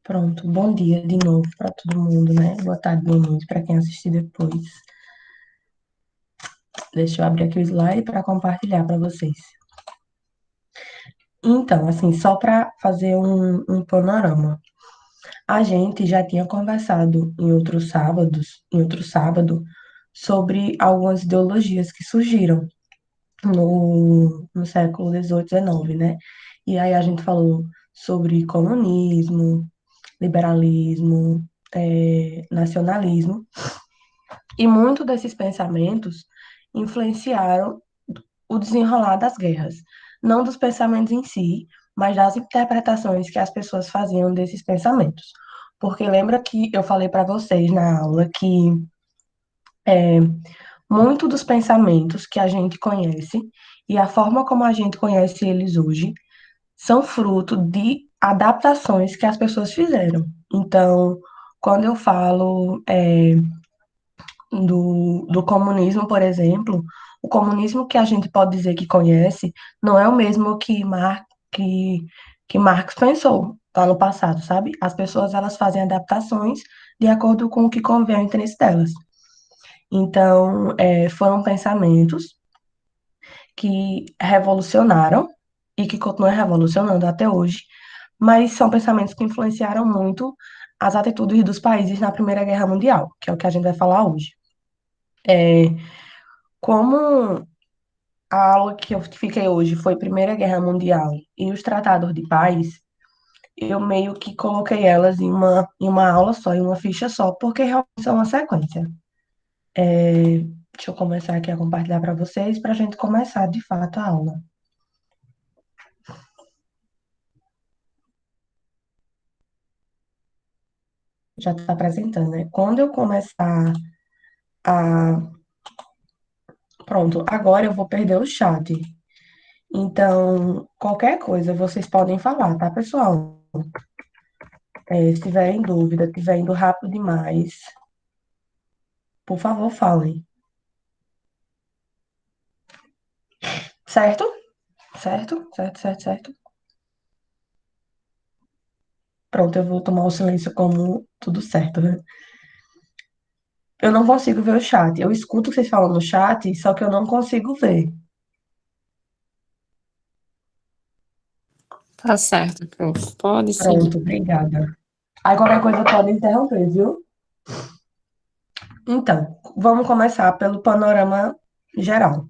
Pronto, bom dia de novo para todo mundo, né? Boa tarde, boa noite para quem assistir depois. Deixa eu abrir aqui o slide para compartilhar para vocês. Então, assim, só para fazer um panorama. A gente já tinha conversado em outro sábado, sobre algumas ideologias que surgiram no século XVIII, XIX, né? E aí a gente falou sobre comunismo, liberalismo, nacionalismo. E muitos desses pensamentos influenciaram o desenrolar das guerras, não dos pensamentos em si, mas das interpretações que as pessoas faziam desses pensamentos. Porque lembra que eu falei para vocês na aula que muito dos pensamentos que a gente conhece e a forma como a gente conhece eles hoje são fruto de adaptações que as pessoas fizeram. Então, quando eu falo do comunismo, por exemplo, o comunismo que a gente pode dizer que conhece não é o mesmo que, que Marx pensou lá no passado, sabe? As pessoas elas fazem adaptações de acordo com o que convém ao interesse delas. Então, foram pensamentos que revolucionaram e que continuam revolucionando até hoje, mas são pensamentos que influenciaram muito as atitudes dos países na Primeira Guerra Mundial, que é o que a gente vai falar hoje. Como a aula que eu fiquei hoje foi Primeira Guerra Mundial e os tratados de paz, eu meio que coloquei elas em uma aula só, em uma ficha só, porque realmente são uma sequência. Deixa eu começar aqui a compartilhar para vocês, para a gente começar de fato a aula. Já está apresentando, né? Quando eu começar a. Pronto, agora eu vou perder o chat. Então, qualquer coisa vocês podem falar, tá, pessoal? Se tiverem dúvida, estiver indo rápido demais, por favor, falem. Certo? Certo? Certo, certo, certo. Pronto, eu vou tomar o silêncio como tudo certo, né? Eu não consigo ver o chat. Eu escuto vocês falando no chat, só que eu não consigo ver. Tá certo, prof. Pode seguir. Pronto, obrigada. Aí qualquer coisa pode interromper, viu? Então, vamos começar pelo panorama geral.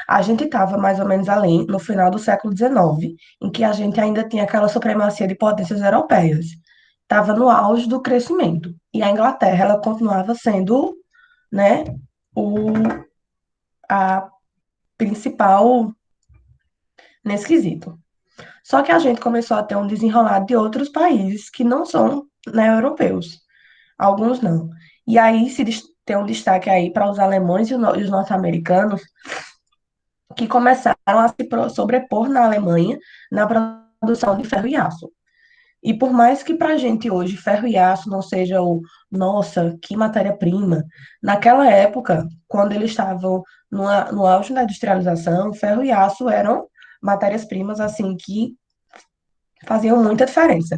A gente estava mais ou menos ali no final do século XIX, em que a gente ainda tinha aquela supremacia de potências europeias. Estava no auge do crescimento. E a Inglaterra, ela continuava sendo, né, o, a principal nesse quesito. Só que a gente começou a ter um desenrolar de outros países que não são, né, europeus. Alguns não. E aí tem um destaque aí para os alemães e os norte-americanos que começaram a se sobrepor na Alemanha na produção de ferro e aço. E por mais que para a gente hoje ferro e aço não seja nossa, que matéria-prima, naquela época, quando eles estavam no auge da industrialização, ferro e aço eram matérias-primas assim que faziam muita diferença.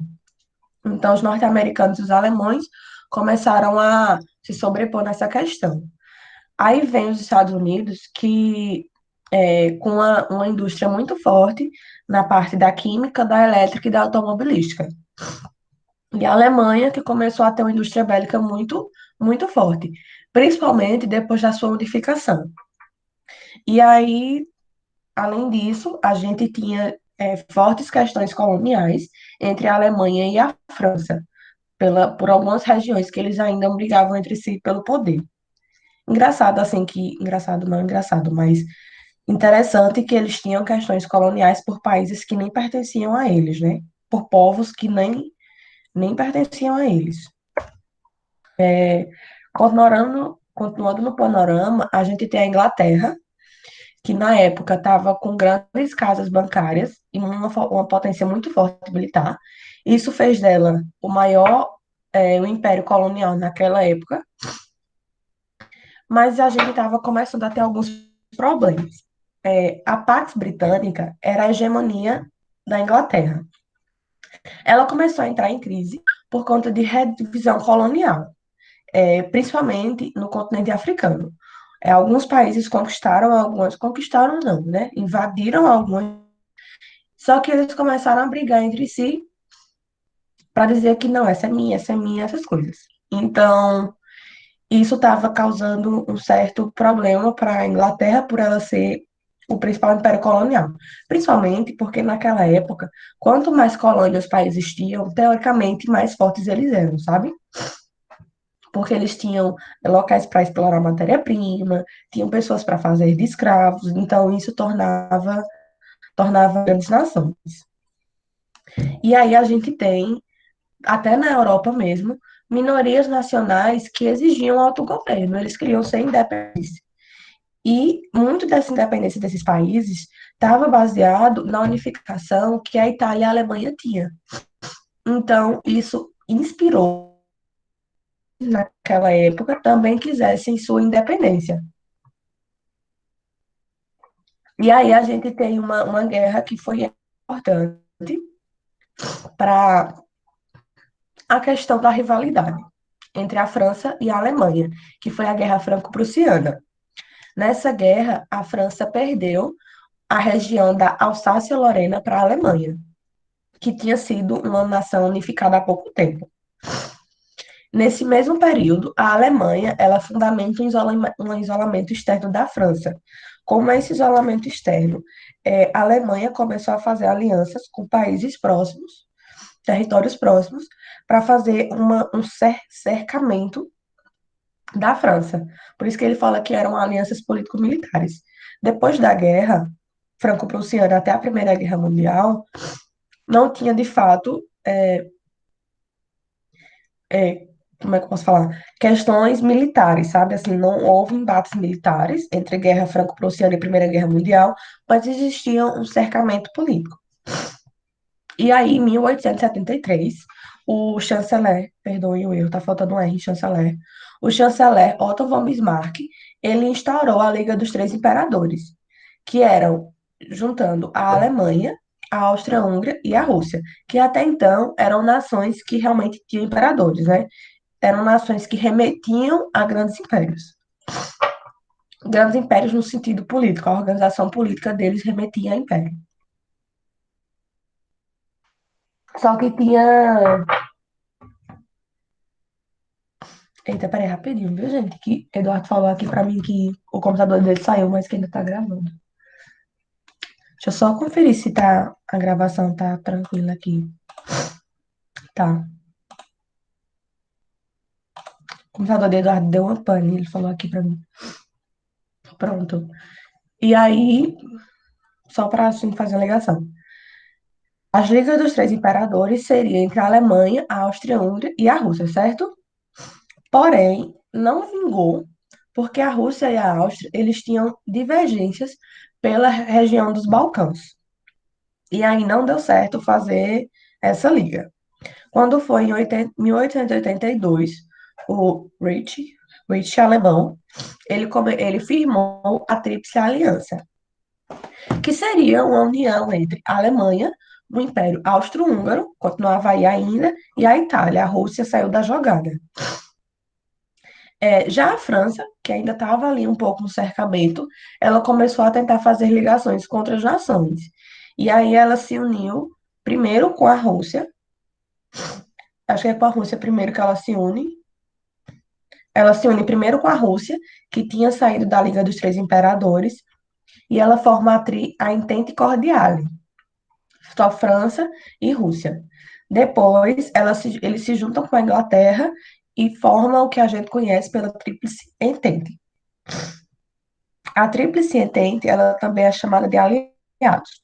Então, os norte-americanos e os alemães começaram a se sobrepor nessa questão. Aí vem os Estados Unidos, que com uma indústria muito forte na parte da química, da elétrica e da automobilística. E a Alemanha, que começou a ter uma indústria bélica muito, muito forte, principalmente depois da sua unificação. E aí, além disso, a gente tinha fortes questões coloniais entre a Alemanha e a França, por algumas regiões que eles ainda brigavam entre si pelo poder. Engraçado, assim, que. Engraçado, não engraçado, mas interessante que eles tinham questões coloniais por países que nem pertenciam a eles, né? Por povos que nem pertenciam a eles. Continuando no panorama, a gente tem a Inglaterra, que na época estava com grandes casas bancárias e uma potência muito forte militar. Isso fez dela o império colonial naquela época, mas a gente estava começando a ter alguns problemas. A Pax Britânica era a hegemonia da Inglaterra. Ela começou a entrar em crise por conta de redivisão colonial, principalmente no continente africano. Alguns países conquistaram, alguns conquistaram não, né? Invadiram alguns, só que eles começaram a brigar entre si para dizer que não, essa é minha, essas coisas. Então, isso estava causando um certo problema para a Inglaterra por ela ser o principal império colonial. Principalmente porque naquela época, quanto mais colônias os países tinham, teoricamente mais fortes eles eram, sabe? Porque eles tinham locais para explorar matéria-prima, tinham pessoas para fazer de escravos, então isso tornava grandes nações. E aí a gente tem, até na Europa mesmo, minorias nacionais que exigiam autogoverno, eles queriam ser independentes. E muito dessa independência desses países estava baseado na unificação que a Itália e a Alemanha tinham. Então, isso inspirou, naquela época, também quisessem sua independência. E aí a gente tem uma guerra que foi importante para a questão da rivalidade entre a França e a Alemanha, que foi a Guerra Franco-Prussiana. Nessa guerra, a França perdeu a região da Alsácia-Lorena para a Alemanha, que tinha sido uma nação unificada há pouco tempo. Nesse mesmo período, a Alemanha ela fundamenta um isolamento externo da França. Como é esse isolamento externo? A Alemanha começou a fazer alianças com países próximos, territórios próximos, para fazer um cercamento da França. Por isso que ele fala que eram alianças político-militares. Depois da guerra franco-prussiana até a Primeira Guerra Mundial, não tinha de fato é, como é que eu posso falar? Questões militares, sabe? Assim, não houve embates militares entre Guerra Franco-Prussiana e Primeira Guerra Mundial, mas existia um cercamento político. E aí, em 1873, o chanceler, perdoe o erro, tá faltando um R, chanceler, o chanceler Otto von Bismarck, ele instaurou a Liga dos Três Imperadores, que eram, juntando a Alemanha, a Áustria-Hungria e a Rússia, que até então eram nações que realmente tinham imperadores, né? Eram nações que remetiam a grandes impérios. Grandes impérios no sentido político, a organização política deles remetia a império. Só que tinha. Eita, peraí, rapidinho, viu, gente? Que Eduardo falou aqui pra mim que o computador dele saiu, mas que ainda tá gravando. Deixa eu só conferir se tá, a gravação tá tranquila aqui. Tá. O computador de Eduardo deu uma pane, ele falou aqui pra mim. Pronto. E aí, só pra assim, fazer a ligação. As ligas dos três imperadores seriam entre a Alemanha, a Áustria-Hungria e a Rússia, certo? Porém, não vingou, porque a Rússia e a Áustria, eles tinham divergências pela região dos Balcãs. E aí não deu certo fazer essa liga. Quando foi em 1882, o Rich alemão, ele firmou a Tríplice Aliança, que seria uma união entre a Alemanha, o Império Austro-Húngaro, continuava aí ainda, e a Itália. A Rússia saiu da jogada. Já a França, que ainda estava ali um pouco no cercamento, ela começou a tentar fazer ligações com outras nações. E aí ela se uniu primeiro com a Rússia, acho que é com a Rússia primeiro que ela se une. Ela se une primeiro com a Rússia, que tinha saído da Liga dos Três Imperadores, e ela forma a Entente Cordiale, só França e Rússia. Depois, eles se juntam com a Inglaterra e formam o que a gente conhece pela Tríplice Entente. A Tríplice Entente, ela também é chamada de aliados.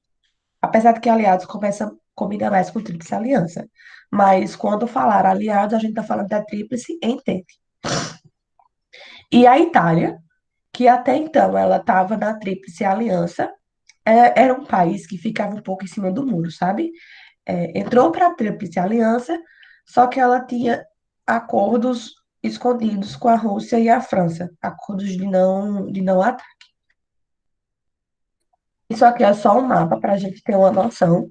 Apesar de que aliados combina mais com Tríplice Aliança. Mas quando falar aliados, a gente está falando da Tríplice Entente. E a Itália, que até então ela estava na Tríplice Aliança, era um país que ficava um pouco em cima do muro, sabe? Entrou para a Tríplice Aliança, só que ela tinha acordos escondidos com a Rússia e a França, acordos de não ataque. Isso aqui é só um mapa para a gente ter uma noção.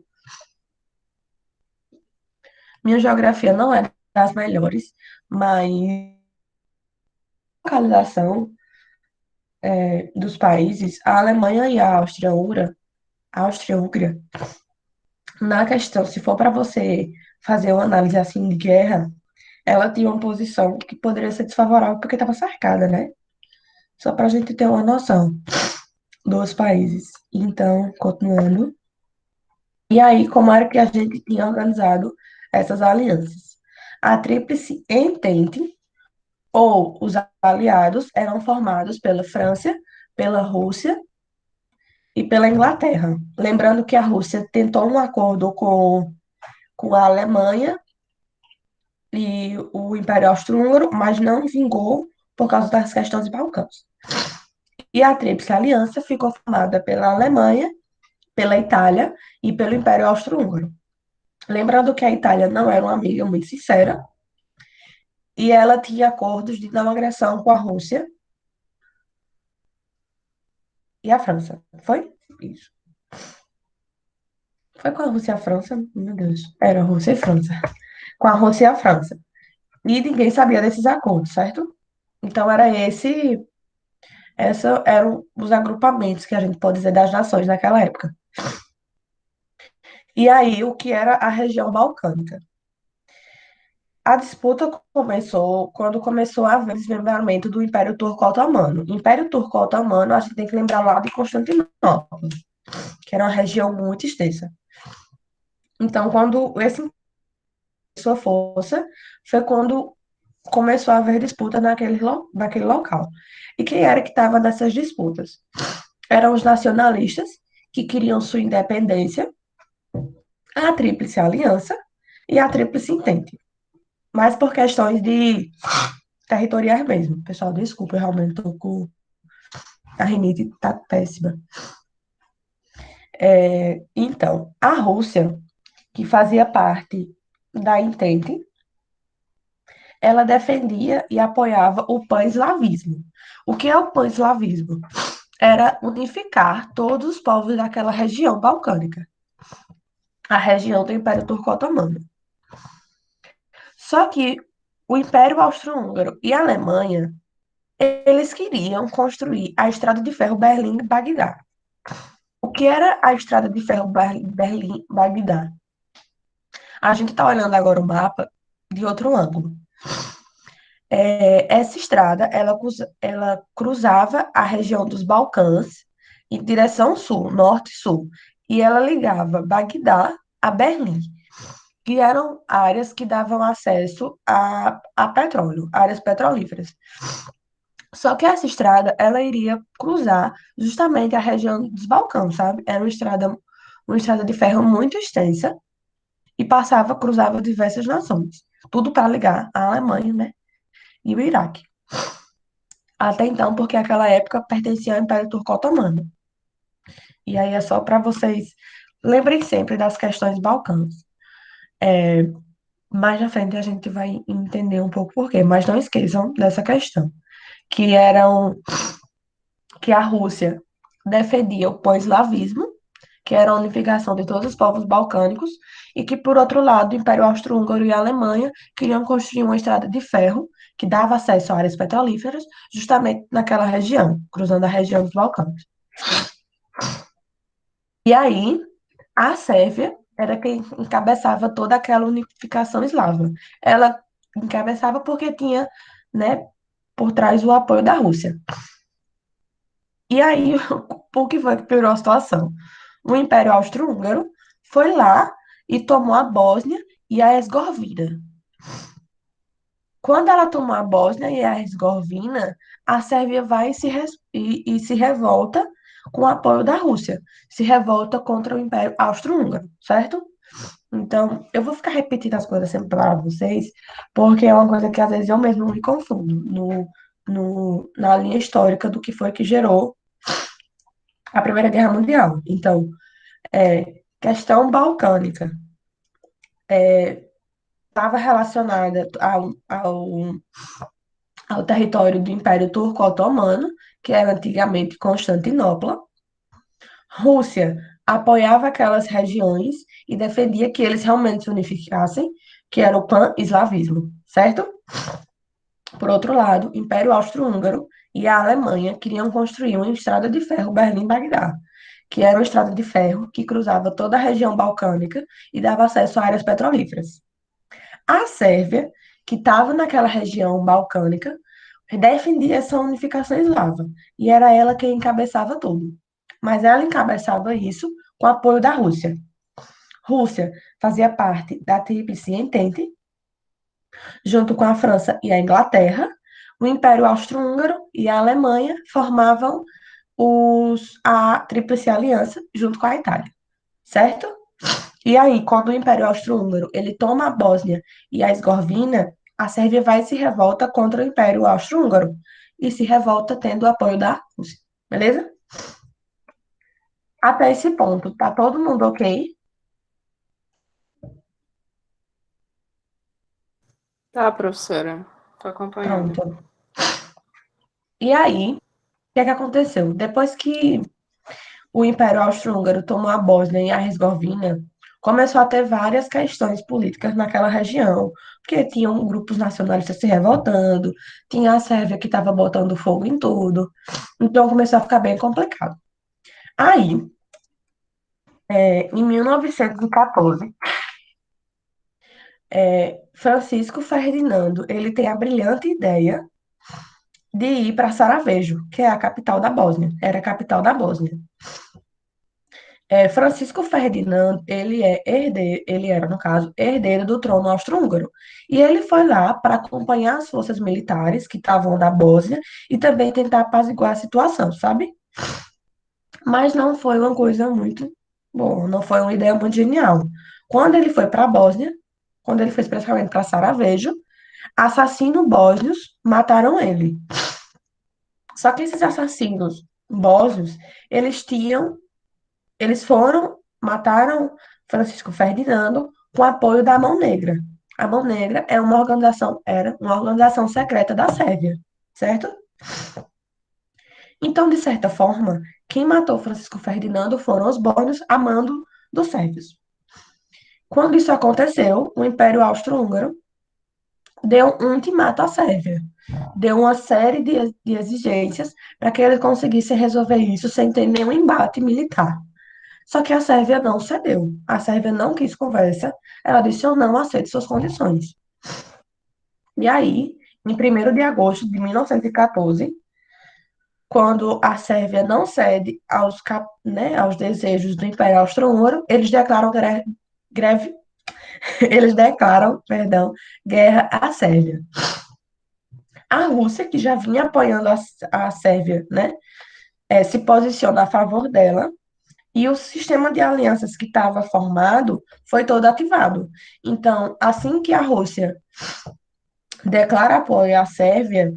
Minha geografia não é das melhores, mas a localização dos países, a Alemanha e a Áustria-Hungria, na questão, se for para você fazer uma análise assim de guerra, ela tinha uma posição que poderia ser desfavorável porque estava cercada, né? Só para a gente ter uma noção dos países. Então, continuando. E aí, como era que a gente tinha organizado essas alianças? A Tríplice Entente, ou os aliados, eram formados pela França, pela Rússia e pela Inglaterra. Lembrando que a Rússia tentou um acordo com a Alemanha e o Império Austro-Húngaro, mas não vingou por causa das questões de Balcãs. E a Tríplice Aliança ficou formada pela Alemanha, pela Itália e pelo Império Austro-Húngaro. Lembrando que a Itália não era uma amiga muito sincera e ela tinha acordos de não agressão com a Rússia e a França. Foi? Isso. Foi com a Rússia e a França? Meu Deus. Era a Rússia e França. Com a Rússia e a França. E ninguém sabia desses acordos, certo? Então esses eram os agrupamentos que a gente pode dizer das nações naquela época. E aí, o que era a região balcânica? A disputa começou quando começou a haver desmembramento do Império Turco-Otomano. Império Turco-Otomano, a gente tem que lembrar lá de Constantinopla, que era uma região muito extensa. Então, quando esse sua força, foi quando começou a haver disputa naquele local. E quem era que estava nessas disputas? Eram os nacionalistas, que queriam sua independência, a Tríplice Aliança e a Tríplice Entente. Mas por questões de territoriais mesmo. Pessoal, desculpa, eu realmente tô com a rinite, tá péssima. Então, a Rússia, que fazia parte da Entente, ela defendia e apoiava o pan-eslavismo. O que é o pan-eslavismo? Era unificar todos os povos daquela região balcânica, a região do Império Turco-Otomano. Só que o Império Austro-Húngaro e a Alemanha, eles queriam construir a Estrada de Ferro Berlim-Bagdá. O que era a Estrada de Ferro Berlim-Bagdá? A gente está olhando agora o mapa de outro ângulo. Essa estrada, ela cruzava a região dos Balcãs em direção sul, norte-sul, e ela ligava Bagdá a Berlim, que eram áreas que davam acesso a petróleo, áreas petrolíferas. Só que essa estrada, ela iria cruzar justamente a região dos Balcãs, sabe? Era uma estrada de ferro muito extensa e cruzava diversas nações. Tudo para ligar a Alemanha, né? E o Iraque. Até então, porque aquela época pertencia ao Império Turco-Otomano. E aí é só para vocês lembrem sempre das questões Balcãs. Mais na frente a gente vai entender um pouco por quê, mas não esqueçam dessa questão, que eram que a Rússia defendia o pan-eslavismo, que era a unificação de todos os povos balcânicos, e que, por outro lado, o Império Austro-Húngaro e a Alemanha queriam construir uma estrada de ferro que dava acesso a áreas petrolíferas, justamente naquela região, cruzando a região dos Balcãs. E aí, a Sérvia era quem encabeçava toda aquela unificação eslava. Ela encabeçava porque tinha, né, por trás o apoio da Rússia. E aí, o que foi que piorou a situação? O Império Austro-Húngaro foi lá e tomou a Bósnia e a Herzegovina. Quando ela tomou a Bósnia e a Herzegovina, a Sérvia vai e se revolta com o apoio da Rússia. Se revolta contra o Império Austro-Húngaro, certo? Então, eu vou ficar repetindo as coisas sempre para vocês, porque é uma coisa que às vezes eu mesmo me confundo na linha histórica do que foi que gerou a Primeira Guerra Mundial. Então, questão balcânica estava relacionada ao território do Império Turco-Otomano, que era antigamente Constantinopla. Rússia apoiava aquelas regiões e defendia que eles realmente se unificassem, que era o pan-eslavismo, certo? Por outro lado, o Império Austro-Húngaro e a Alemanha queriam construir uma estrada de ferro Berlim-Bagdá, que era uma estrada de ferro que cruzava toda a região balcânica e dava acesso a áreas petrolíferas. A Sérvia, que estava naquela região balcânica, defendia essa unificação eslava, e era ela quem encabeçava tudo. Mas ela encabeçava isso com apoio da Rússia. Rússia fazia parte da Tríplice Entente, junto com a França e a Inglaterra. O Império Austro-Húngaro e a Alemanha formavam a Tríplice Aliança, junto com a Itália, certo? E aí, quando o Império Austro-Húngaro ele toma a Bósnia e a Herzegovina, a Sérvia vai e se revolta contra o Império Austro-Húngaro e se revolta tendo o apoio da Rússia, beleza? Até esse ponto, tá todo mundo ok? Tá, professora. Tô acompanhando. Pronto. E aí, o que é que aconteceu? Depois que o Império Austro-Húngaro tomou a Bósnia e a Herzegovina, começou a ter várias questões políticas naquela região, porque tinham grupos nacionalistas se revoltando, tinha a Sérvia que estava botando fogo em tudo, então começou a ficar bem complicado. Aí, em 1914, Francisco Ferdinando, ele tem a brilhante ideia de ir para Sarajevo, que é a capital da Bósnia, era a capital da Bósnia. Francisco Ferdinand, ele era, no caso, herdeiro do trono austro-húngaro. E ele foi lá para acompanhar as forças militares que estavam na Bósnia e também tentar apaziguar a situação, sabe? Mas não foi uma coisa muito boa, não foi uma ideia muito genial. Quando ele foi para a Bósnia, quando ele foi especificamente para Sarajevo, assassinos bósnios mataram ele. Só que esses assassinos bósnios, eles mataram Francisco Ferdinando com apoio da Mão Negra. A Mão Negra era uma organização secreta da Sérvia, certo? Então, de certa forma, quem matou Francisco Ferdinando foram os bósnios a mando dos sérvios. Quando isso aconteceu, o Império Austro-Húngaro deu um ultimato à Sérvia, deu uma série de exigências para que eles conseguissem resolver isso sem ter nenhum embate militar. Só que a Sérvia não cedeu. A Sérvia não quis conversa. Ela disse: eu não aceito suas condições. E aí, em 1º de agosto de 1914, quando a Sérvia não cede aos desejos do Império Austro-Húngaro, eles declaram greve, eles declaram, perdão, guerra à Sérvia. A Rússia, que já vinha apoiando a Sérvia, né, se posiciona a favor dela. E o sistema de alianças que estava formado foi todo ativado. Então, assim que a Rússia declara apoio à Sérvia,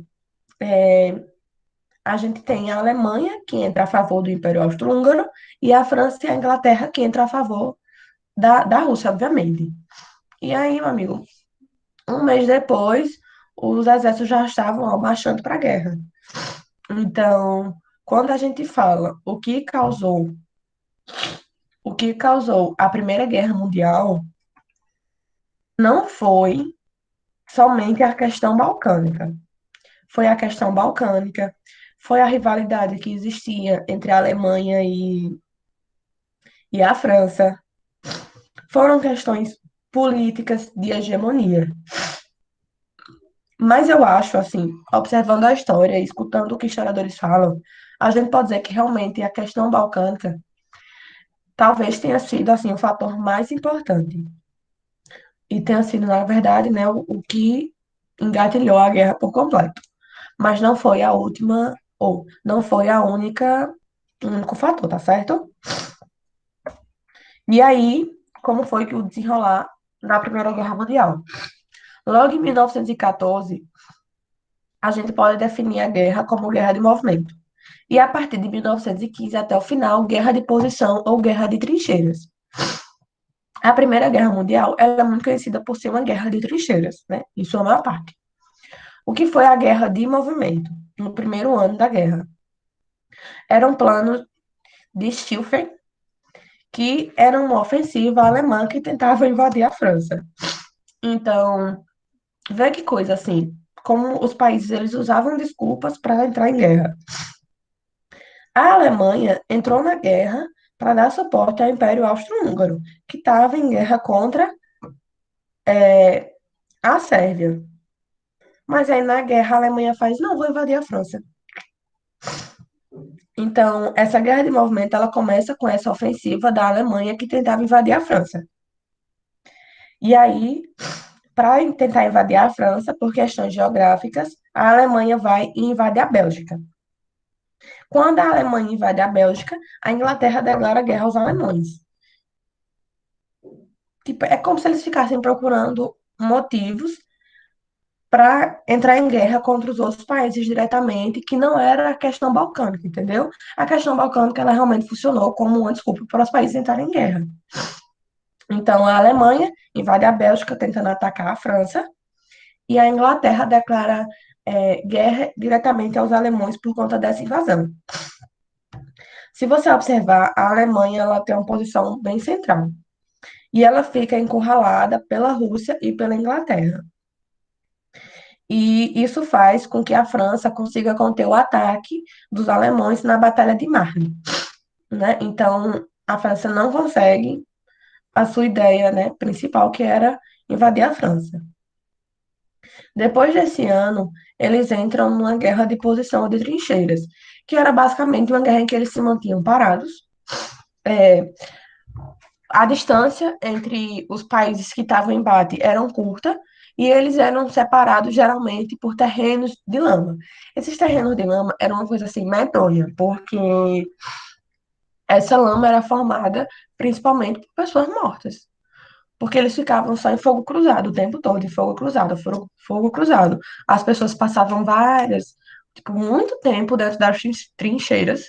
a gente tem a Alemanha, que entra a favor do Império Austro-Húngaro, e a França e a Inglaterra, que entra a favor da Rússia, obviamente. E aí, meu amigo, um mês depois, os exércitos já estavam ó, marchando para a guerra. Então, quando a gente fala o que causou a Primeira Guerra Mundial, não foi somente a questão balcânica. Foi a questão balcânica, foi a rivalidade que existia entre a Alemanha e a França. Foram questões políticas de hegemonia. Mas eu acho, assim, observando a história e escutando o que historiadores falam, a gente pode dizer que realmente a questão balcânica talvez tenha sido, assim, o fator mais importante. E tenha sido, na verdade, né, o que engatilhou a guerra por completo. Mas não foi a última, ou não foi o único fator, tá certo? E aí, como foi que o desenrolar da Primeira Guerra Mundial? Logo em 1914, a gente pode definir a guerra como guerra de movimento. E a partir de 1915 até o final, guerra de posição ou guerra de trincheiras. A Primeira Guerra Mundial ela é muito conhecida por ser uma guerra de trincheiras, né? Em sua maior parte. O que foi a guerra de movimento? No primeiro ano da guerra. Era um plano de Stilfen, que era uma ofensiva alemã que tentava invadir a França. Então, vê que coisa assim, como os países eles usavam desculpas para entrar em guerra. A Alemanha entrou na guerra para dar suporte ao Império Austro-Húngaro, que estava em guerra contra a Sérvia. Mas aí na guerra a Alemanha faz, não, vou invadir a França. Então, essa guerra de movimento ela começa com essa ofensiva da Alemanha que tentava invadir a França. E aí, para tentar invadir a França, por questões geográficas, a Alemanha vai e invade a Bélgica. Quando a Alemanha invade a Bélgica, a Inglaterra declara guerra aos alemães. Tipo, é como se eles ficassem procurando motivos para entrar em guerra contra os outros países diretamente, que não era a questão balcânica, entendeu? A questão balcânica ela realmente funcionou como uma desculpa para os países entrarem em guerra. Então, a Alemanha invade a Bélgica tentando atacar a França, e a Inglaterra declara guerra diretamente aos alemães por conta dessa invasão. Se você observar, a Alemanha ela tem uma posição bem central, e ela fica encurralada pela Rússia e pela Inglaterra. E isso faz com que a França consiga conter o ataque dos alemães na Batalha de Marne, né? Então, a França não consegue a sua ideia, né, principal, que era invadir a França. Depois desse ano, eles entram numa guerra de posição ou de trincheiras, que era basicamente uma guerra em que eles se mantinham parados. É, a distância entre os países que estavam em embate eram curta e eles eram separados geralmente por terrenos de lama. Esses terrenos de lama eram uma coisa assim medonha, porque essa lama era formada principalmente por pessoas mortas. Porque eles ficavam só em fogo cruzado o tempo todo, em fogo cruzado, fogo cruzado. As pessoas passavam tipo, muito tempo dentro das trincheiras.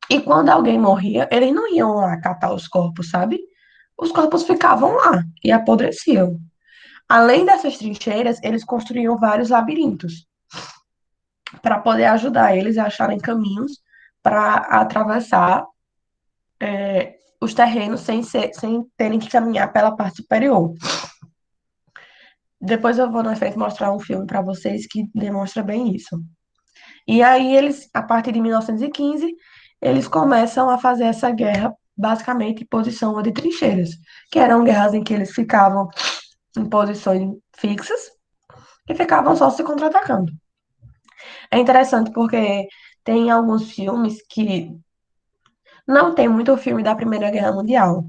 E quando alguém morria, eles não iam lá catar os corpos, sabe? Os corpos ficavam lá e apodreciam. Além dessas trincheiras, eles construíam vários labirintos para poder ajudar eles a acharem caminhos para atravessar os terrenos sem terem que caminhar pela parte superior. Depois eu vou na frente mostrar um filme para vocês que demonstra bem isso. E aí eles, a partir de 1915, eles começam a fazer essa guerra basicamente em posição de trincheiras, que eram guerras em que eles ficavam em posições fixas e ficavam só se contra-atacando. É interessante porque tem alguns filmes que não tem muito filme da Primeira Guerra Mundial.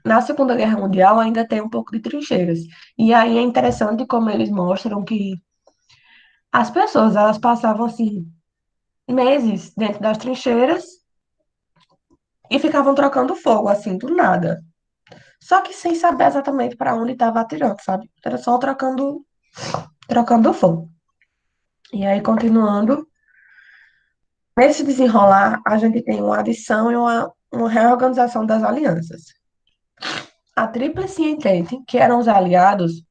Na Segunda Guerra Mundial ainda tem um pouco de trincheiras. E aí é interessante como eles mostram que as pessoas, elas passavam assim meses dentro das trincheiras e ficavam trocando fogo assim do nada. Só que sem saber exatamente para onde estava atirando, sabe? Era só trocando fogo. E aí continuando, nesse desenrolar, a gente tem uma adição e uma reorganização das alianças. A Tríplice Entente, que eram os aliados,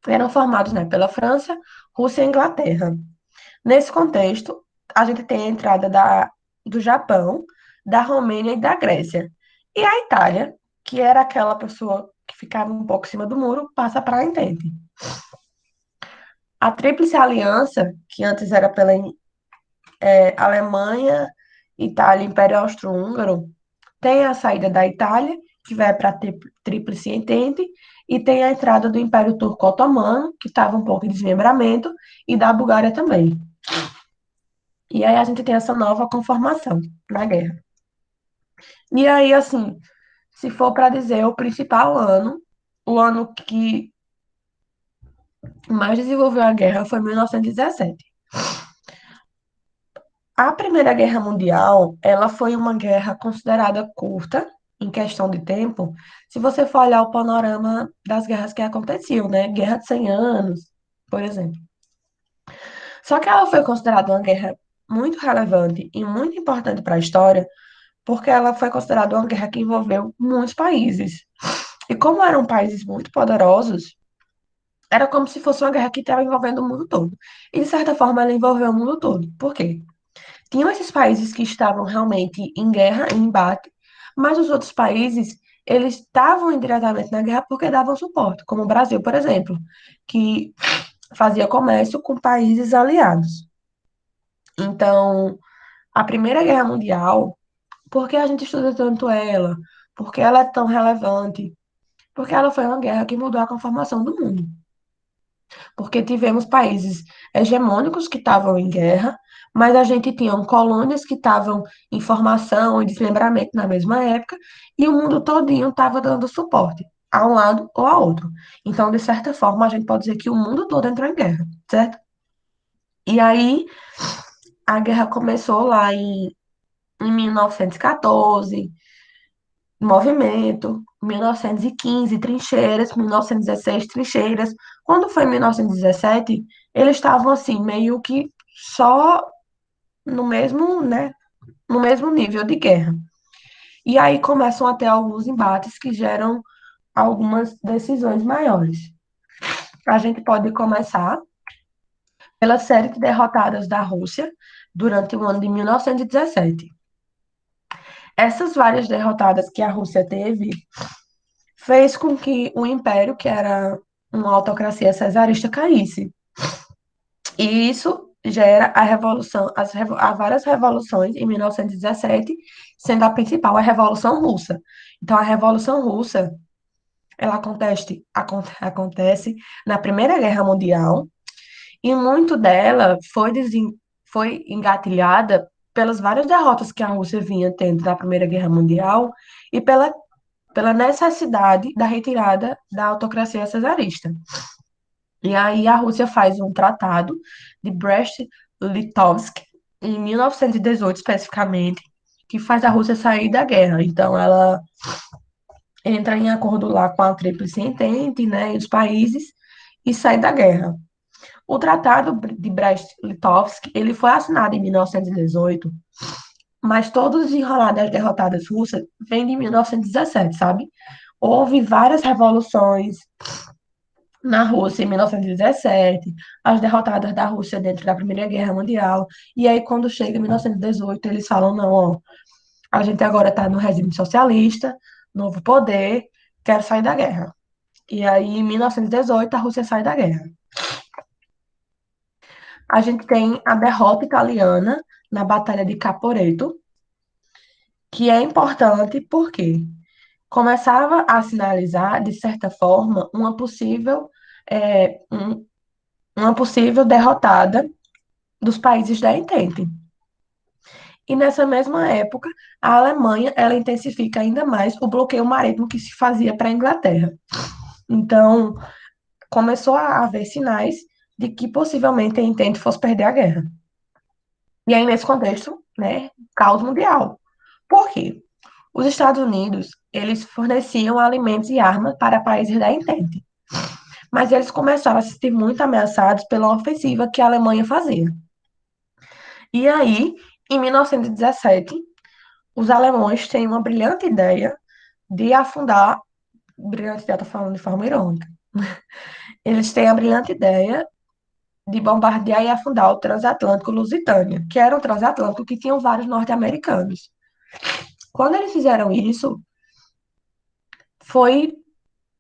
eram formados, né, pela França, Rússia e Inglaterra. Nesse contexto, a gente tem a entrada do Japão, da Romênia e da Grécia. E a Itália, que era aquela pessoa que ficava um pouco em cima do muro, passa para a Entente. A Tríplice Aliança, que antes era pela Alemanha, Itália e Império Austro-Húngaro, tem a saída da Itália, que vai para a Tríplice Entente, e tem a entrada do Império Turco-Otomano, que estava um pouco em desmembramento, e da Bulgária também. E aí a gente tem essa nova conformação na guerra. E aí, assim, se for para dizer o principal ano, o ano que mais desenvolveu a guerra foi 1917. A Primeira Guerra Mundial, ela foi uma guerra considerada curta em questão de tempo, se você for olhar o panorama das guerras que aconteciam, né? Guerra de 100 anos, por exemplo. Só que ela foi considerada uma guerra muito relevante e muito importante para a história, porque ela foi considerada uma guerra que envolveu muitos países. E como eram países muito poderosos, era como se fosse uma guerra que estava envolvendo o mundo todo. E, de certa forma, ela envolveu o mundo todo. Por quê? Tinham esses países que estavam realmente em guerra, em embate, mas os outros países, eles estavam indiretamente na guerra porque davam suporte, como o Brasil, por exemplo, que fazia comércio com países aliados. Então, a Primeira Guerra Mundial, por que a gente estuda tanto ela? Por que ela é tão relevante? Porque ela foi uma guerra que mudou a conformação do mundo. Porque tivemos países hegemônicos que estavam em guerra, mas a gente tinha colônias que estavam em formação e desmembramento na mesma época, e o mundo todinho estava dando suporte a um lado ou a outro. Então, de certa forma, a gente pode dizer que o mundo todo entrou em guerra, certo? E aí, a guerra começou lá em 1914, movimento, 1915, trincheiras, 1916, trincheiras. Quando foi em 1917, eles estavam assim, meio que só no mesmo, né, no mesmo nível de guerra. E aí começam a ter alguns embates que geram algumas decisões maiores. A gente pode começar pela série de derrotadas da Rússia durante o ano de 1917. Essas várias derrotadas que a Rússia teve fez com que o império, que era uma autocracia cesarista, caísse. E isso gera a revolução, há várias revoluções em 1917, sendo a principal a Revolução Russa. Então, a Revolução Russa, ela acontece na Primeira Guerra Mundial, e muito dela foi engatilhada pelas várias derrotas que a Rússia vinha tendo na Primeira Guerra Mundial e pela necessidade da retirada da autocracia cesarista. E aí a Rússia faz um tratado de Brest-Litovsk, em 1918 especificamente, que faz a Rússia sair da guerra. Então ela entra em acordo lá com a Tríplice Entente, né, e os países, e sai da guerra. O Tratado de Brest-Litovsk, ele foi assinado em 1918, mas todos os enrolados das derrotadas russas vêm de 1917, sabe? Houve várias revoluções na Rússia em 1917, as derrotadas da Rússia dentro da Primeira Guerra Mundial. E aí, quando chega em 1918, eles falam: não, ó, a gente agora está no regime socialista, novo poder, quero sair da guerra. E aí, em 1918, a Rússia sai da guerra. A gente tem a derrota italiana na Batalha de Caporetto, que é importante porque começava a sinalizar, de certa forma, uma possível derrotada dos países da Entente. E nessa mesma época, a Alemanha ela intensifica ainda mais o bloqueio marítimo que se fazia para a Inglaterra. Então, começou a haver sinais de que possivelmente a Entente fosse perder a guerra. E aí, nesse contexto, né, caos mundial. Por quê? Os Estados Unidos, eles forneciam alimentos e armas para países da Entente. Mas eles começaram a se sentir muito ameaçados pela ofensiva que a Alemanha fazia. E aí, em 1917, os alemães têm uma brilhante ideia de afundar. Brilhante ideia, estou falando de forma irônica. Eles têm a brilhante ideia de bombardear e afundar o transatlântico Lusitânia, que era um transatlântico que tinha vários norte-americanos. Quando eles fizeram isso, foi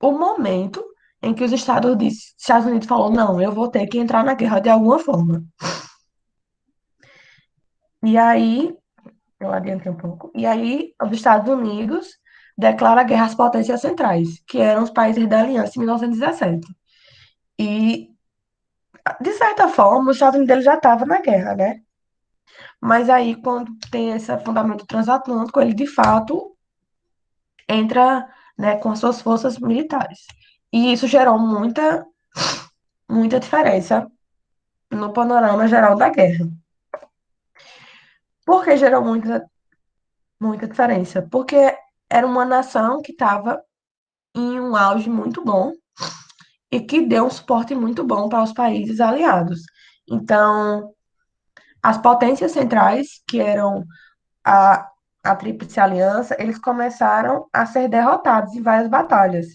o momento em que os Estados Unidos falou, não, eu vou ter que entrar na guerra de alguma forma. E aí, eu adiantei um pouco, e aí os Estados Unidos declara guerra às potências centrais, que eram os países da Aliança em 1917. E, de certa forma, os Estados Unidos já estavam na guerra, né? Mas aí, quando tem esse fundamento transatlântico, ele de fato entra, né, com as suas forças militares. E isso gerou muita diferença no panorama geral da guerra. Por que gerou muita diferença? Porque era uma nação que estava em um auge muito bom e que deu um suporte muito bom para os países aliados. Então, as potências centrais, que eram a, a Tríplice Aliança, eles começaram a ser derrotados em várias batalhas.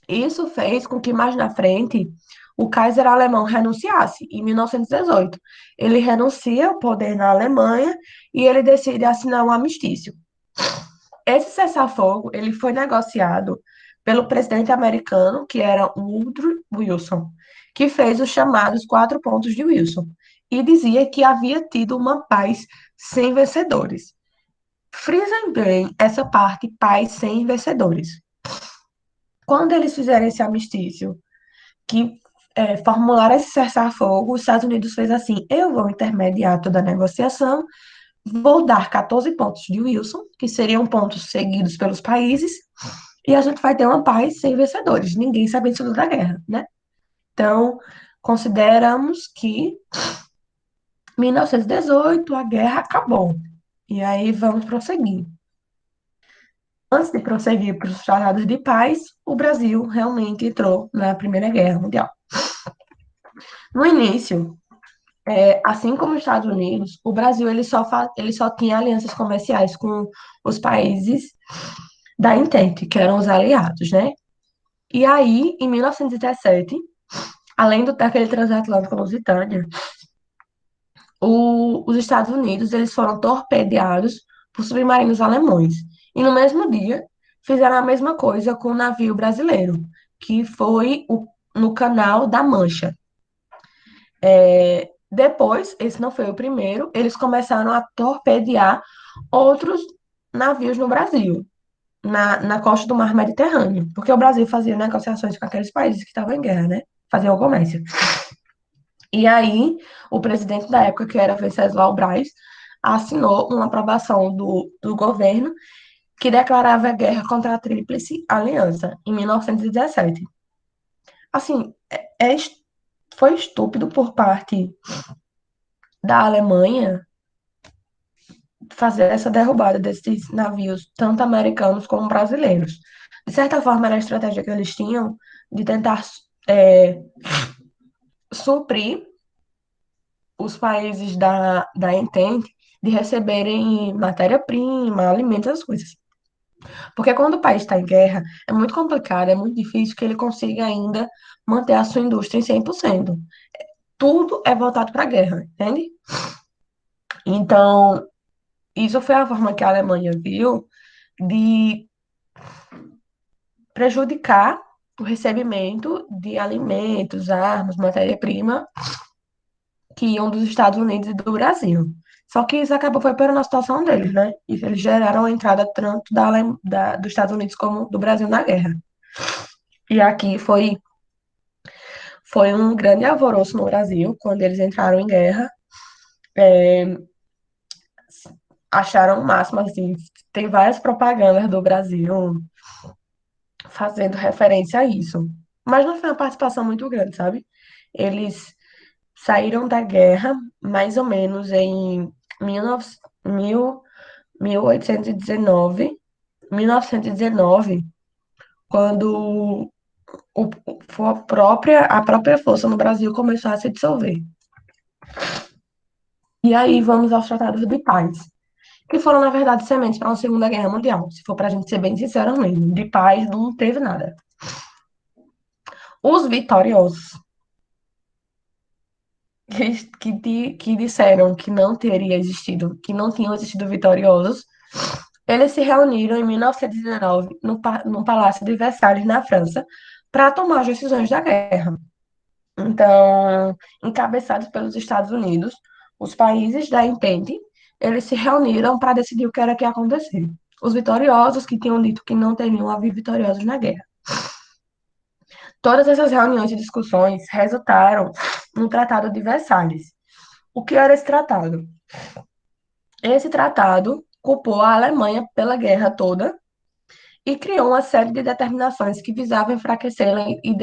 Isso fez com que mais na frente o Kaiser alemão renunciasse em 1918. Ele renuncia ao poder na Alemanha e ele decide assinar um armistício. Esse cessar-fogo, ele foi negociado pelo presidente americano, que era Woodrow Wilson, que fez os chamados quatro pontos de Wilson, e dizia que havia tido uma paz sem vencedores. Frisem bem essa parte, paz sem vencedores. Quando eles fizeram esse armistício, que formularam esse cessar-fogo, os Estados Unidos fez assim: eu vou intermediar toda a negociação, vou dar 14 pontos de Wilson, que seriam pontos seguidos pelos países, e a gente vai ter uma paz sem vencedores, ninguém sabe vencedor da guerra, né? Então, consideramos que 1918 a guerra acabou. E aí vamos prosseguir. Antes de prosseguir para os tratados de paz, o Brasil realmente entrou na Primeira Guerra Mundial. No início, assim como os Estados Unidos, o Brasil ele só tinha alianças comerciais com os países da Entente, que eram os aliados, né? E aí, em 1917, além daquele transatlântico Lusitânia, os Estados Unidos eles foram torpedeados por submarinos alemães. E no mesmo dia, fizeram a mesma coisa com o navio brasileiro, que foi no Canal da Mancha. Depois, esse não foi o primeiro, eles começaram a torpedear outros navios no Brasil, na costa do Mar Mediterrâneo, porque o Brasil fazia negociações com aqueles países que estavam em guerra, né? Fazia o comércio. E aí, o presidente da época, que era Venceslau Braz, assinou uma aprovação do governo que declarava guerra contra a Tríplice Aliança, em 1917. Assim, foi estúpido por parte da Alemanha fazer essa derrubada desses navios, tanto americanos como brasileiros. De certa forma, era a estratégia que eles tinham de tentar suprir os países da Entente de receberem matéria-prima, alimentos, essas coisas. Porque quando o país está em guerra, é muito complicado, é muito difícil que ele consiga ainda manter a sua indústria em 100%. Tudo é voltado para a guerra, entende? Então, isso foi a forma que a Alemanha viu de prejudicar o recebimento de alimentos, armas, matéria-prima que iam dos Estados Unidos e do Brasil. Só que isso acabou foi para a situação deles, né? E eles geraram a entrada tanto dos Estados Unidos como do Brasil na guerra. E aqui foi um grande alvoroço no Brasil quando eles entraram em guerra. É, acharam o máximo, assim, tem várias propagandas do Brasil fazendo referência a isso. Mas não foi uma participação muito grande, sabe? Eles saíram da guerra mais ou menos em 19, 1819, 1919, quando a própria força no Brasil começou a se dissolver. E aí vamos aos tratados de paz, que foram, na verdade, sementes para uma Segunda Guerra Mundial. Se for para a gente ser bem sincero mesmo, de paz não teve nada. Os vitoriosos, que disseram que não teria existido, que não tinham existido vitoriosos, eles se reuniram em 1919 no Palácio de Versalhes, na França, para tomar as decisões da guerra. Então, encabeçados pelos Estados Unidos, os países da Entente, eles se reuniram para decidir o que era que ia acontecer. Os vitoriosos, que tinham dito que não teriam havido vitoriosos na guerra. Todas essas reuniões e discussões resultaram no Tratado de Versalhes. O que era esse tratado? Esse tratado culpou a Alemanha pela guerra toda e criou uma série de determinações que visavam enfraquecê-la e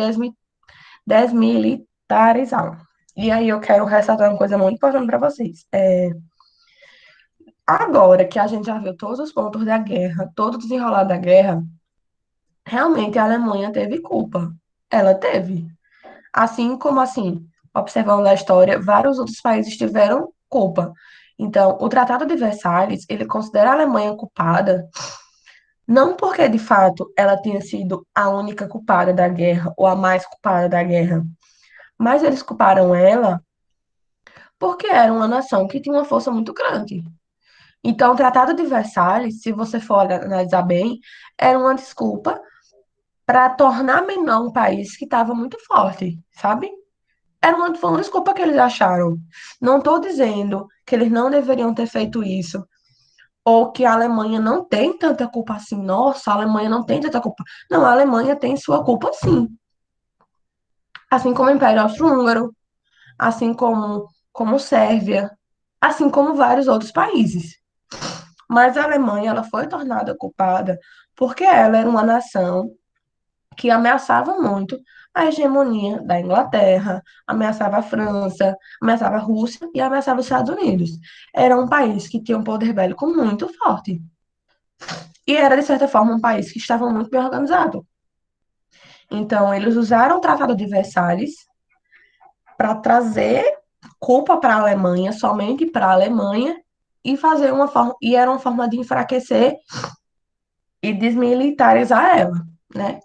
desmilitarizá-la. E aí eu quero ressaltar uma coisa muito importante para vocês. Agora que a gente já viu todos os pontos da guerra, todo o desenrolar da guerra, realmente a Alemanha teve culpa. Ela teve. Assim como assim, observando a história, vários outros países tiveram culpa. Então, o Tratado de Versalhes, ele considera a Alemanha culpada, não porque de fato ela tenha sido a única culpada da guerra ou a mais culpada da guerra, mas eles culparam ela porque era uma nação que tinha uma força muito grande. Então, o Tratado de Versalhes, se você for analisar bem, era uma desculpa para tornar menor um país que estava muito forte, sabe? Foi uma desculpa que eles acharam. Não estou dizendo que eles não deveriam ter feito isso, ou que a Alemanha não tem tanta culpa assim. Nossa, a Alemanha não tem tanta culpa. Não, a Alemanha tem sua culpa sim. Assim como o Império Austro-Húngaro, assim como Sérvia, assim como vários outros países. Mas a Alemanha, ela foi tornada culpada porque ela era uma nação que ameaçava muito a hegemonia da Inglaterra, ameaçava a França, ameaçava a Rússia e ameaçava os Estados Unidos. Era um país que tinha um poder bélico muito forte. E era, de certa forma, um país que estava muito bem organizado. Então, eles usaram o Tratado de Versalhes para trazer culpa para a Alemanha, somente para a Alemanha, e fazer uma forma, e era uma forma de enfraquecer e desmilitarizar ela, né?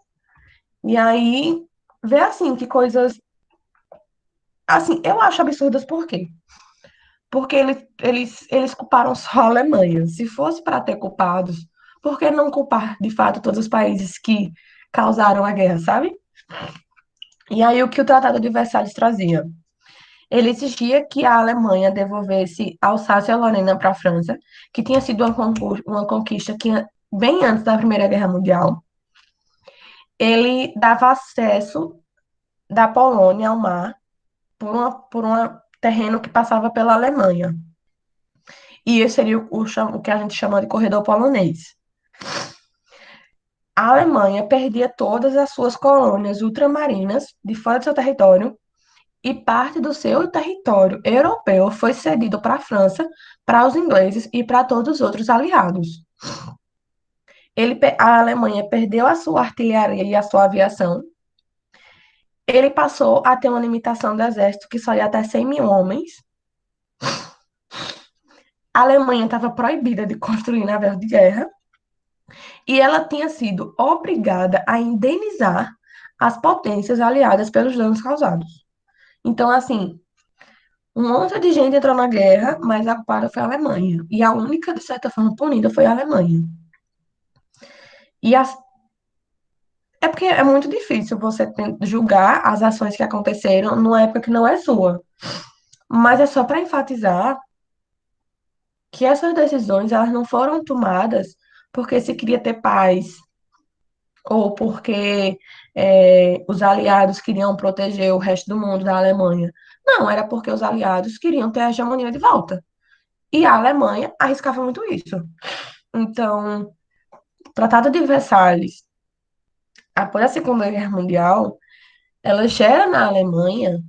E aí, ver assim que coisas assim, eu acho absurdas por quê? Porque eles culparam só a Alemanha. Se fosse para ter culpados, por que não culpar de fato todos os países que causaram a guerra, sabe? E aí o que o Tratado de Versalhes trazia? Ele exigia que a Alemanha devolvesse Alsácia-Lorena para a França, que tinha sido uma conquista que bem antes da Primeira Guerra Mundial. Ele dava acesso da Polônia ao mar por um terreno que passava pela Alemanha. E esse seria o que a gente chama de corredor polonês. A Alemanha perdia todas as suas colônias ultramarinas de fora do seu território e parte do seu território europeu foi cedido para a França, para os ingleses e para todos os outros aliados. A Alemanha perdeu a sua artilharia e a sua aviação. Ele passou a ter uma limitação do exército que só ia até 100 mil homens. A Alemanha estava proibida de construir navios de guerra e ela tinha sido obrigada a indenizar as potências aliadas pelos danos causados. Então, assim, um monte de gente entrou na guerra, mas a culpada foi a Alemanha. E a única, de certa forma, punida foi a Alemanha. E as... É porque é muito difícil você julgar as ações que aconteceram numa época que não é sua. Mas é só para enfatizar que essas decisões elas não foram tomadas porque se queria ter paz ou porque os aliados queriam proteger o resto do mundo da Alemanha. Não, era porque os aliados queriam ter a hegemonia de volta. E a Alemanha arriscava muito isso. Então, o Tratado de Versalhes, após a Segunda Guerra Mundial, ela gera na Alemanha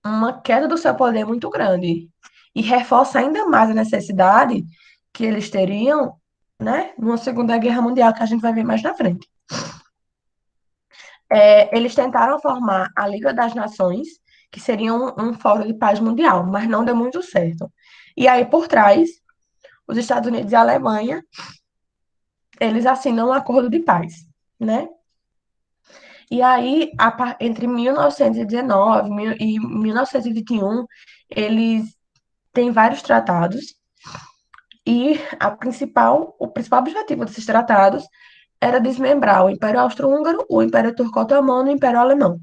uma queda do seu poder muito grande e reforça ainda mais a necessidade que eles teriam, né, numa Segunda Guerra Mundial que a gente vai ver mais na frente. Eles tentaram formar a Liga das Nações, que seria um fórum de paz mundial, mas não deu muito certo. E aí, por trás, os Estados Unidos e a Alemanha, eles assinam um acordo de paz, né? E aí, entre 1919 e 1921, eles têm vários tratados, e o principal objetivo desses tratados era desmembrar o Império Austro-Húngaro, o Império Turco-Otomano e o Império Alemão.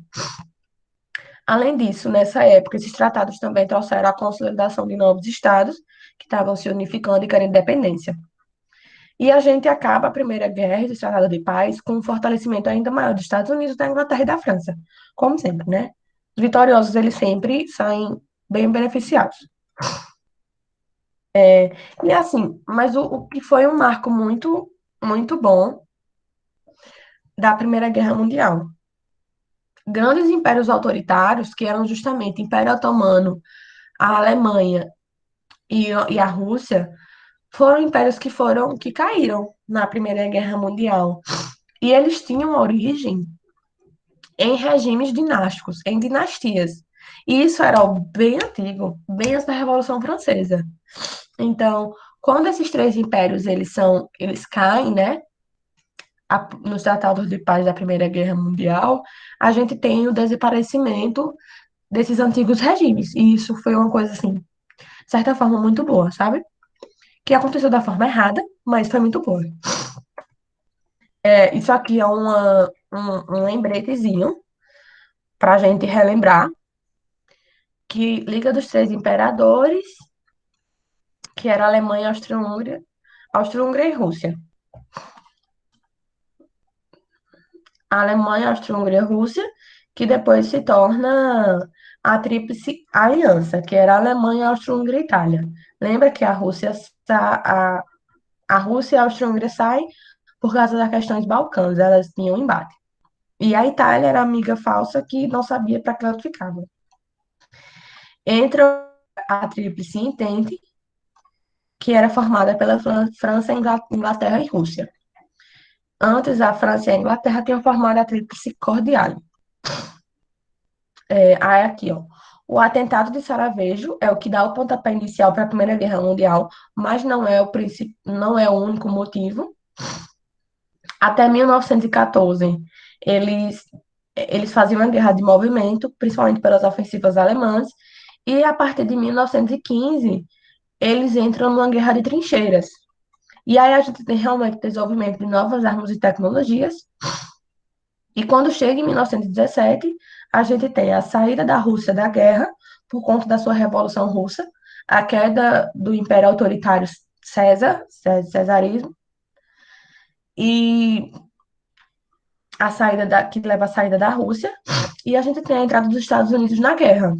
Além disso, nessa época, esses tratados também trouxeram a consolidação de novos estados que estavam se unificando e querendo independência. E a gente acaba a Primeira Guerra e o Tratado de Paz com um fortalecimento ainda maior dos Estados Unidos, da Inglaterra e da França, como sempre, né? Os vitoriosos, eles sempre saem bem beneficiados. E assim, mas o que foi um marco muito, muito bom da Primeira Guerra Mundial. Grandes impérios autoritários, que eram justamente o Império Otomano, a Alemanha e a Rússia, foram impérios que caíram na Primeira Guerra Mundial. E eles tinham origem em regimes dinásticos, em dinastias. E isso era bem antigo, bem antes da Revolução Francesa. Então, quando esses três impérios eles caem, né, nos tratados de paz da Primeira Guerra Mundial, a gente tem o desaparecimento desses antigos regimes. E isso foi uma coisa assim, de certa forma muito boa, sabe? que aconteceu da forma errada, mas foi muito boa. Isso aqui é um lembretezinho para a gente relembrar que Liga dos Três Imperadores, que era Alemanha, Áustria-Hungria e Rússia. A Alemanha, Áustria-Hungria e Rússia, que depois se torna a Tríplice Aliança, que era Alemanha, Áustria-Hungria e Itália. Lembra que a Rússia e a Áustria-Hungria saem por causa das questões Balcãs, elas tinham embate. E a Itália era amiga falsa que não sabia para que ela ficava. Entra a Tríplice Entente, que era formada pela França, Inglaterra e Rússia. Antes, a França e a Inglaterra tinham formado a Tríplice Cordiale. Aí aqui, ó. O atentado de Sarajevo é o que dá o pontapé inicial para a Primeira Guerra Mundial, mas não é o único motivo. Até 1914, eles, eles faziam uma guerra de movimento, principalmente pelas ofensivas alemãs, e a partir de 1915, eles entram numa guerra de trincheiras. E aí a gente tem realmente desenvolvimento de novas armas e tecnologias. E quando chega em 1917, a gente tem a saída da Rússia da guerra por conta da sua Revolução Russa, a queda do Império Autoritário Cesarismo, e que leva à saída da Rússia, e a gente tem a entrada dos Estados Unidos na guerra,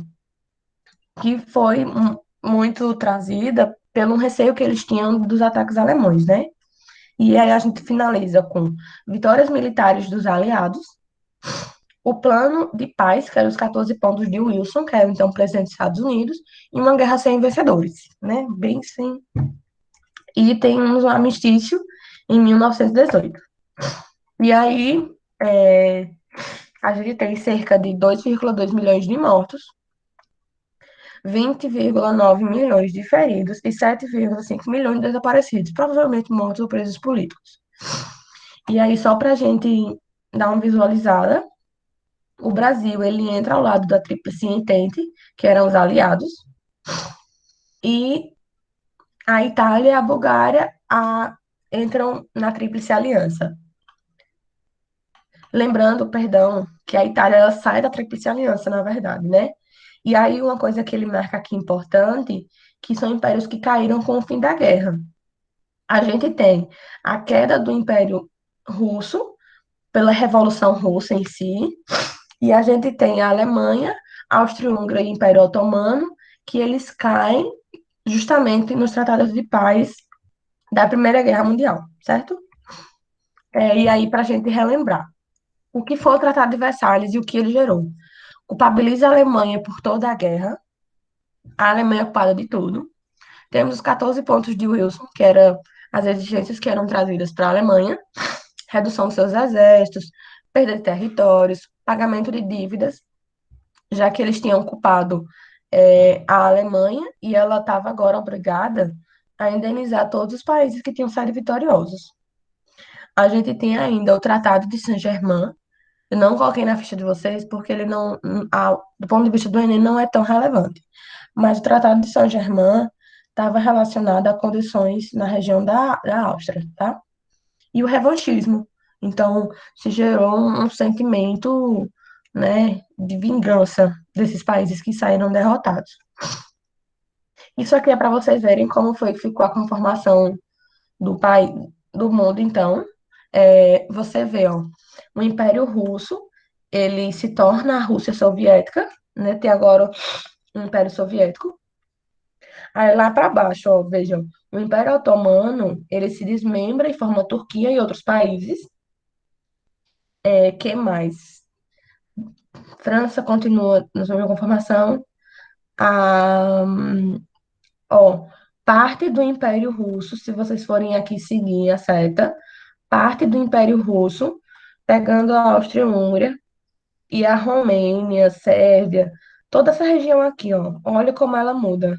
que foi muito trazida pelo receio que eles tinham dos ataques alemães, né? E aí a gente finaliza com vitórias militares dos aliados, o plano de paz, que era os 14 pontos de Wilson, que era então presidente dos Estados Unidos, e uma guerra sem vencedores, né? Bem sem. E tem um armistício em 1918. E aí a gente tem cerca de 2,2 milhões de mortos, 20,9 milhões de feridos e 7,5 milhões de desaparecidos, provavelmente mortos ou presos políticos. E aí, só para a gente dar uma visualizada, o Brasil ele entra ao lado da Tríplice Entente, que eram os aliados, e a Itália e a Bulgária entram na Tríplice Aliança. Lembrando, perdão, que a Itália ela sai da Tríplice Aliança, na verdade, né? E aí uma coisa que ele marca aqui importante, que são impérios que caíram com o fim da guerra. A gente tem a queda do Império Russo pela Revolução Russa em si, e a gente tem a Alemanha, Áustria-Hungria e Império Otomano, que eles caem justamente nos tratados de paz da Primeira Guerra Mundial, certo? E aí, para a gente relembrar, o que foi o Tratado de Versalhes e o que ele gerou? Culpabiliza a Alemanha por toda a Alemanha é culpada de tudo. Temos os 14 pontos de Wilson, que eram as exigências que eram trazidas para a Alemanha, redução dos seus exércitos, perda de territórios, pagamento de dívidas, já que eles tinham culpado a Alemanha e ela estava agora obrigada a indenizar todos os países que tinham saído vitoriosos. A gente tem ainda o Tratado de Saint-Germain. Eu não coloquei na ficha de vocês porque ele não, do ponto de vista do Enem, não é tão relevante. Mas o Tratado de Saint-Germain estava relacionado a condições na região da Áustria, tá? E o revanchismo. Então, se gerou um sentimento, né, de vingança desses países que saíram derrotados. Isso aqui é para vocês verem como foi que ficou a conformação do país, do mundo, então. Você vê, ó, o Império Russo, ele se torna a Rússia Soviética, né? Tem agora o Império Soviético. Aí lá para baixo, ó, vejam, o Império Otomano, ele se desmembra e forma a Turquia e outros países. Que mais? França continua na sua conformação. A, ó, parte do Império Russo, se vocês forem aqui seguir a seta, parte do Império Russo, pegando a Áustria-Hungria e a Romênia, Sérvia, toda essa região aqui, ó, olha como ela muda,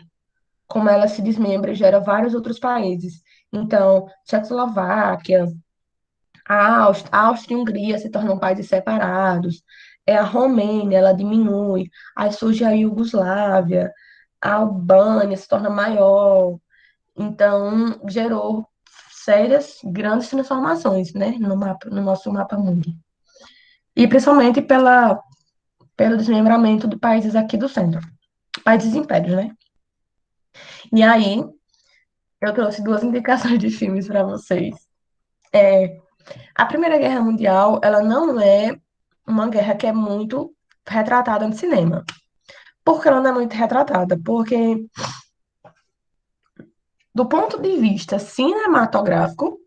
como ela se desmembra e gera vários outros países. Então, Tchecoslováquia, a Áustria e a Hungria se tornam países separados, a Romênia, ela diminui, aí surge a Iugoslávia, a Albânia se torna maior, Então, gerou sérias, grandes transformações, né, no mapa, no nosso mapa mundi. E principalmente pelo desmembramento de países aqui do centro, países impérios, né? E aí, eu trouxe duas indicações de filmes para vocês. A Primeira Guerra Mundial, ela não é uma guerra que é muito retratada no cinema. Por que ela não é muito retratada? Porque, do ponto de vista cinematográfico,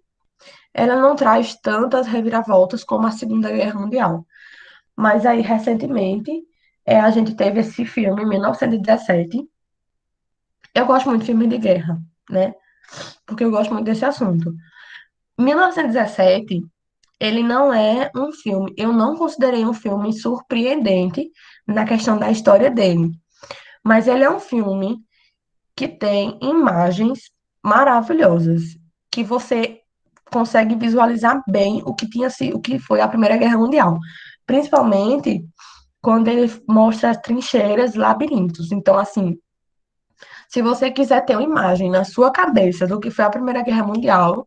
ela não traz tantas reviravoltas como a Segunda Guerra Mundial. Mas aí, recentemente, a gente teve esse filme, em 1917. Eu gosto muito de filmes de guerra, né? Porque eu gosto muito desse assunto. 1917, ele não é um filme, eu não considerei um filme surpreendente na questão da história dele, mas ele é um filme que tem imagens maravilhosas, que você consegue visualizar bem o que tinha sido, o que foi a Primeira Guerra Mundial, principalmente quando ele mostra trincheiras, labirintos. Então, assim, se você quiser ter uma imagem na sua cabeça do que foi a Primeira Guerra Mundial,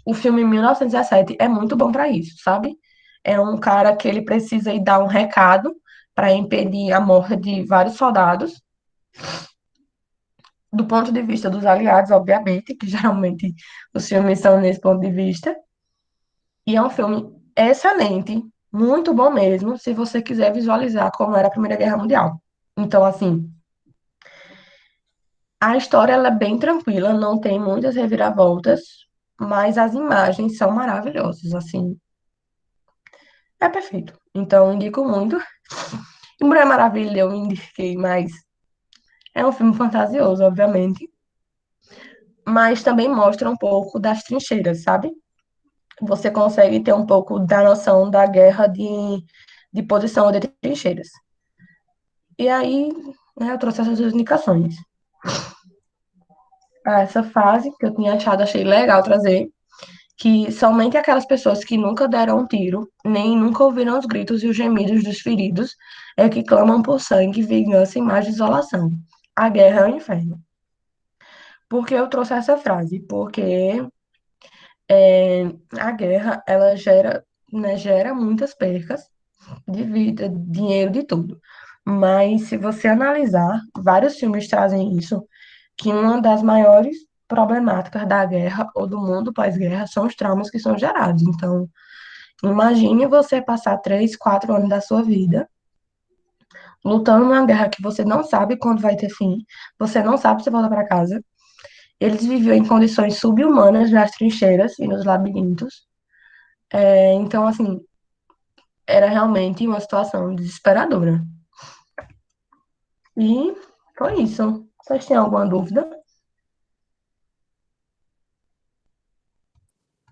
o filme 1917 é muito bom para isso, sabe? É um cara que ele precisa ir dar um recado para impedir a morte de vários soldados, do ponto de vista dos aliados, obviamente, que geralmente os filmes são nesse ponto de vista. E é um filme excelente, muito bom mesmo, se você quiser visualizar como era a Primeira Guerra Mundial. Então, assim, a história ela é bem tranquila, não tem muitas reviravoltas, mas as imagens são maravilhosas, assim, é perfeito. Então, indico muito. E Mulher Maravilha eu indiquei, mas é um filme fantasioso, obviamente, mas também mostra um pouco das trincheiras, sabe? Você consegue ter um pouco da noção da guerra de posição de trincheiras. E aí, né, eu trouxe essas duas indicações. Essa fase que eu tinha achado, achei legal trazer, que somente aquelas pessoas que nunca deram um tiro, nem nunca ouviram os gritos e os gemidos dos feridos, é que clamam por sangue, vingança e mais desolação. A guerra é o inferno. Por que eu trouxe essa frase? Porque a guerra, ela gera, né, gera muitas percas de vida, dinheiro, de tudo. Mas se você analisar, vários filmes trazem isso, que uma das maiores problemáticas da guerra ou do mundo pós-guerra são os traumas que são gerados. Então, imagine você passar 3, 4 anos da sua vida lutando numa guerra que você não sabe quando vai ter fim, você não sabe se volta para casa. Eles viviam em condições subhumanas nas trincheiras e nos labirintos. Então, assim, era realmente uma situação desesperadora. E foi isso. Vocês têm alguma dúvida?